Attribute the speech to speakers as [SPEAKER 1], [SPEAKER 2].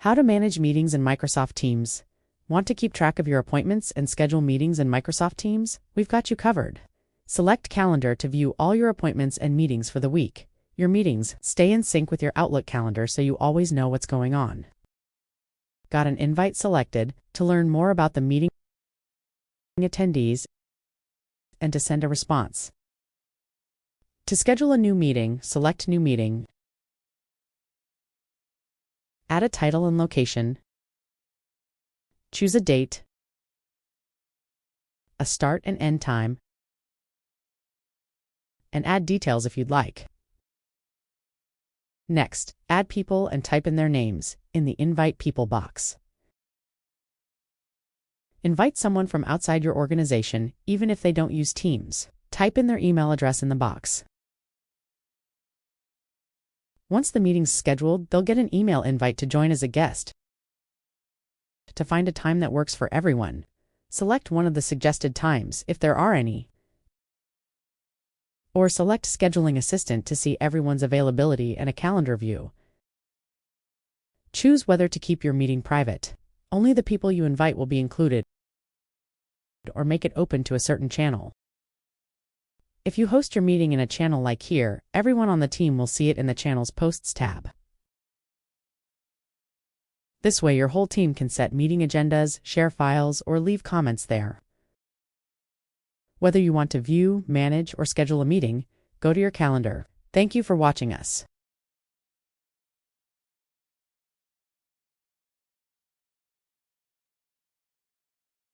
[SPEAKER 1] How to manage meetings in Microsoft Teams. Want to keep track of your appointments and schedule meetings in Microsoft Teams? We've got you covered. Select Calendar to view all your appointments and meetings for the week. Your meetings stay in sync with your Outlook calendar so you always know what's going on. Got an invite selected to learn more about the meeting attendees and to send a response. To schedule a new meeting, select New Meeting. Add a title and location. Choose a date, a start and end time, and add details if you'd like. Next, add people and type in their names in the Invite People box. Invite someone from outside your organization, even if they don't use Teams. Type in their email address in the box. Once the meeting's scheduled, they'll get an email invite to join as a guest. To find a time that works for everyone, select one of the suggested times, if there are any, or select Scheduling Assistant to see everyone's availability and a calendar view. Choose whether to keep your meeting private. Only the people you invite will be included, or make it open to a certain channel. If you host your meeting in a channel like here, everyone on the team will see it in the channel's Posts tab. This way your whole team can set meeting agendas, share files, or leave comments there. Whether you want to view, manage, or schedule a meeting, go to your calendar. Thank you for watching us.